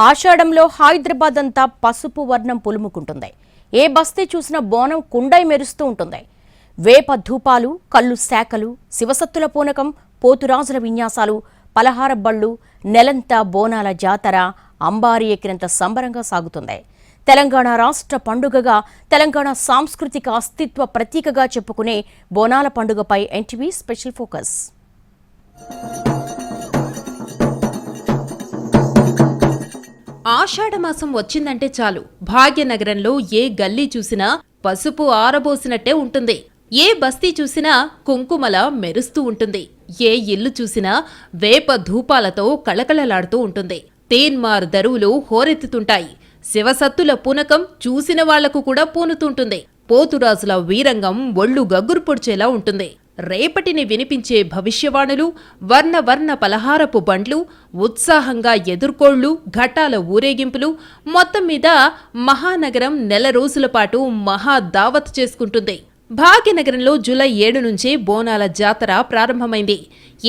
ఆషాఢంలో హైదరాబాద్ అంతా పసుపు వర్ణం పులుముకుంటుంది. ఏ బస్తీ చూసినా బోనం కుండై మెరుస్తూ ఉంటుంది. వేప ధూపాలు, కళ్ళు శాఖలు, శివసత్తుల పూనకం, పోతురాజుల విన్యాసాలు, పలహార బళ్ళు, నెలంతా బోనాల జాతర అంబారి ఎక్కినంత సంబరంగా సాగుతుంది. తెలంగాణ రాష్ట్ర పండుగగా, తెలంగాణ సాంస్కృతిక అస్తిత్వ ప్రతీకగా చెప్పుకునే బోనాల పండుగపై ఎన్టీవీ స్పెషల్ ఫోకస్. ఆషాఢమాసం వచ్చిందంటే చాలు భాగ్యనగరంలో ఏ గల్లీ చూసినా పసుపు ఆరబోసినట్టే ఉంటుంది. ఏ బస్తీ చూసినా కుంకుమల మెరుస్తూ ఉంటుంది. ఏ ఇల్లు చూసినా వేప ధూపాలతో కళకళలాడుతూ ఉంటుంది. తీన్మార్ దరువులు హోరెత్తుతుంటాయి. శివసత్తుల పూనకం చూసిన వాళ్లకు కూడా పూనుతుంటుంది. పోతురాజుల వీరంగం ఒళ్ళు గగ్గురు పొడిచేలా ఉంటుంది. రేపటిని వినిపించే భవిష్యవాణులు, వర్ణ పలహారపు బండ్లు, ఉత్సాహంగా ఎదుర్కోళ్లు, ఘటాల ఊరేగింపులు, మొత్తం మీద మహానగరం నెల రోజుల పాటు మహా దావత్ చేసుకుంటుంది. భాగ్యనగరంలో జూలై 7 నుంచే బోనాల జాతర ప్రారంభమైంది.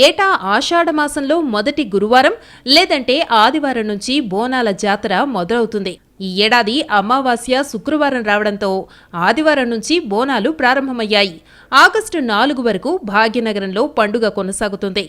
ఏటా ఆషాఢమాసంలో మొదటి గురువారం లేదంటే ఆదివారం నుంచి బోనాల జాతర మొదలవుతుంది. ఈ ఏడాది అమావాస్య శుక్రవారం రావడంతో ఆదివారం నుంచి బోనాలు ప్రారంభమయ్యాయి. ఆగస్టు 4 వరకు భాగ్యనగరంలో పండుగ కొనసాగుతుంది.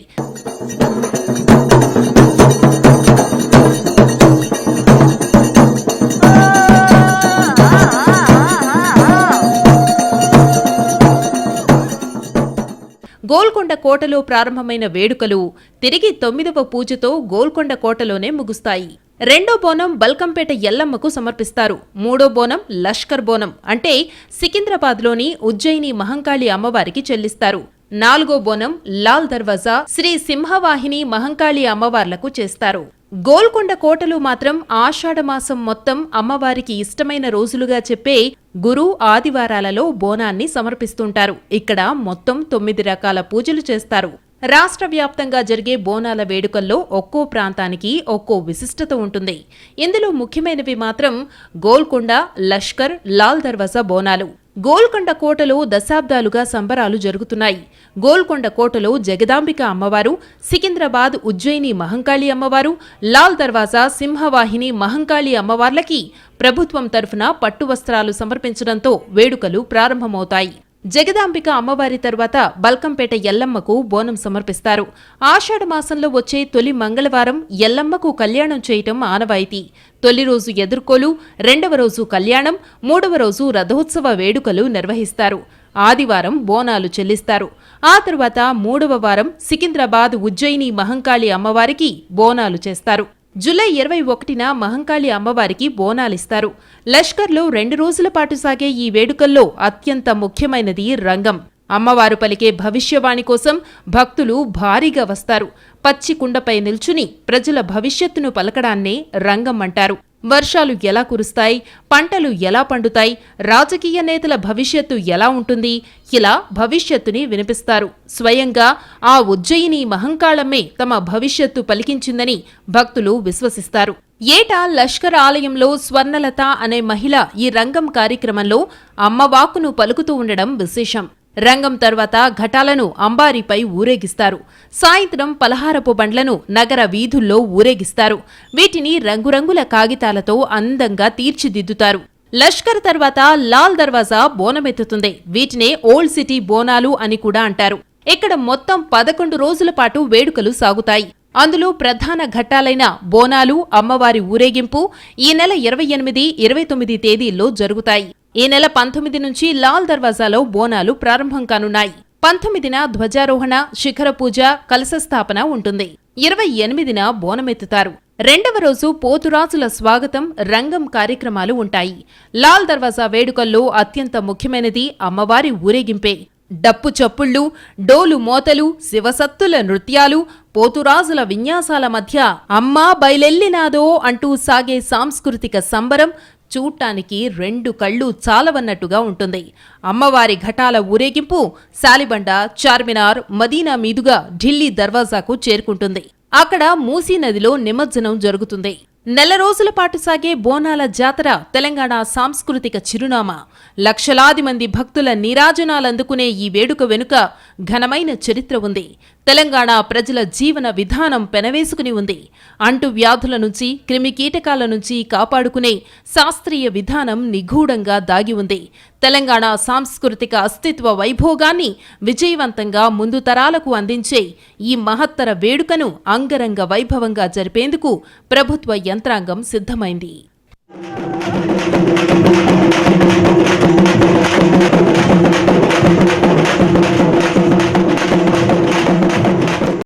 గోల్కొండ కోటలో ప్రారంభమైన వేడుకలు తిరిగి 9వ పూజతో గోల్కొండ కోటలోనే ముగుస్తాయి. రెండో బోనం బల్కంపేట ఎల్లమ్మకు సమర్పిస్తారు. మూడో బోనం లష్కర్ బోనం అంటే సికింద్రాబాద్లోని ఉజ్జయిని మహంకాళి అమ్మవారికి చెల్లిస్తారు. నాలుగో బోనం లాల్ దర్వాజా శ్రీ సింహవాహిని మహంకాళి అమ్మవార్లకు చేస్తారు. గోల్కొండ కోటలో మాత్రం ఆషాఢమాసం మొత్తం అమ్మవారికి ఇష్టమైన రోజులుగా చెప్పే గురు ఆదివారాలలో బోనాన్ని సమర్పిస్తుంటారు. ఇక్కడ మొత్తం 9 రకాల పూజలు చేస్తారు. రాష్ట్ర వ్యాప్తంగా జరిగే బోనాల వేడుకల్లో ఒక్కో ప్రాంతానికి ఒక్కో విశిష్టత ఉంటుంది. ఇందులో ముఖ్యమైనవి మాత్రం గోల్కొండ, లష్కర్, లాల్ దర్వాజా బోనాలు. గోల్కొండ కోటలో దశాబ్దాలుగా సంబరాలు జరుగుతున్నాయి. గోల్కొండ కోటలో జగదాంబిక అమ్మవారు, సికింద్రాబాద్ ఉజ్జయిని మహంకాళి అమ్మవారు, లాల్ దర్వాజా సింహవాహిని మహంకాళి అమ్మవార్లకి ప్రభుత్వం తరఫున పట్టు వస్త్రాలు సమర్పించడంతో వేడుకలు ప్రారంభమవుతాయి. జగదాంబిక అమ్మవారి తర్వాత బల్కంపేట ఎల్లమ్మకు బోనం సమర్పిస్తారు. ఆషాఢమాసంలో వచ్చే తొలి మంగళవారం ఎల్లమ్మకు కళ్యాణం చేయటం ఆనవాయితీ. తొలి రోజు ఎదుర్కోలు, రెండవ రోజు కళ్యాణం, మూడవ రోజు రథోత్సవ వేడుకలు నిర్వహిస్తారు. ఆదివారం బోనాలు చెల్లిస్తారు. ఆ తరువాత 3వ వారం సికింద్రాబాద్ ఉజ్జయిని మహంకాళి అమ్మవారికి బోనాలు చేస్తారు. జూలై 21న మహంకాళి అమ్మవారికి బోనాలిస్తారు. లష్కర్లో 2 రోజుల పాటు సాగే ఈ వేడుకల్లో అత్యంత ముఖ్యమైనది రంగం. అమ్మవారు పలికే భవిష్యవాణి కోసం భక్తులు భారీగా వస్తారు. పచ్చి కుండపై నిల్చుని ప్రజల భవిష్యత్తును పలకడాన్నే రంగం అంటారు. వర్షాలు ఎలా కురుస్తాయి, పంటలు ఎలా పండుతాయి, రాజకీయ నేతల భవిష్యత్తు ఎలా ఉంటుంది, ఇలా భవిష్యత్తుని వినిపిస్తారు. స్వయంగా ఆ ఉజ్జయిని మహంకాళమ్మే తమ భవిష్యత్తు పలికించిందని భక్తులు విశ్వసిస్తారు. ఏటా లష్కర్ ఆలయంలో స్వర్ణలత అనే మహిళ ఈ రంగం కార్యక్రమంలో అమ్మవాక్కును పలుకుతూ ఉండడం విశేషం. రంగం తర్వాత ఘటాలను అంబారీపై ఊరేగిస్తారు. సాయంత్రం పలహారపు బండ్లను నగర వీధుల్లో ఊరేగిస్తారు. వీటిని రంగురంగుల కాగితాలతో అందంగా తీర్చిదిద్దుతారు. లష్కర్ తర్వాత లాల్ దర్వాజా బోనమెత్తుతుంది. వీటినే ఓల్డ్ సిటీ బోనాలు అని కూడా అంటారు. ఇక్కడ మొత్తం 11 రోజుల పాటు వేడుకలు సాగుతాయి. అందులో ప్రధాన ఘట్టాలైన బోనాలు, అమ్మవారి ఊరేగింపు ఈ నెల 28, 29 తేదీల్లో జరుగుతాయి. ఈ నెల 19 నుంచి లాల్ దర్వాజాలో బోనాలు ప్రారంభం కానున్నాయి. 19న ధ్వజారోహణ, శిఖర పూజ, కలశస్థాపన ఉంటుంది. 28న బోనమెత్తుతారు. రెండవ రోజు పోతురాజుల స్వాగతం, రంగం కార్యక్రమాలు ఉంటాయి. లాల్ దర్వాజా వేడుకల్లో అత్యంత ముఖ్యమైనది అమ్మవారి ఊరేగింపే. డప్పు చప్పుళ్ళు, డోలు మోతలు, శివసత్తుల నృత్యాలు, పోతురాజుల విన్యాసాల మధ్య అమ్మా బయలెల్లినాదో అంటూ సాగే సాంస్కృతిక సంబరం చూడ్డానికి 2 కళ్ళు చాలవన్నట్టుగా ఉంటుంది. అమ్మవారి ఘటాల ఊరేగింపు సాలిబండ, చార్మినార్, మదీనా మీదుగా ఢిల్లీ దర్వాజాకు చేరుకుంటుంది. అక్కడ మూసీ నదిలో నిమజ్జనం జరుగుతుంది. నెల రోజుల పాటు సాగే బోనాల జాతర తెలంగాణ సాంస్కృతిక చిరునామా. లక్షలాది మంది భక్తుల నీరాజనాలందుకునే ఈ వేడుక వెనుక ఘనమైన చరిత్ర ఉంది. తెలంగాణ ప్రజల జీవన విధానం పెనవేసుకుని ఉంది. అంటు వ్యాధుల నుంచి, క్రిమికీటకాల నుంచి కాపాడుకునే శాస్త్రీయ విధానం నిగూఢంగా దాగి ఉంది. తెలంగాణ సాంస్కృతిక అస్తిత్వ వైభోగాన్ని విజయవంతంగా ముందు తరాలకు అందించే ఈ మహత్తర వేడుకను అంగరంగ వైభవంగా జరిపేందుకు ప్రభుత్వ యంత్రాంగం సిద్ధమైంది.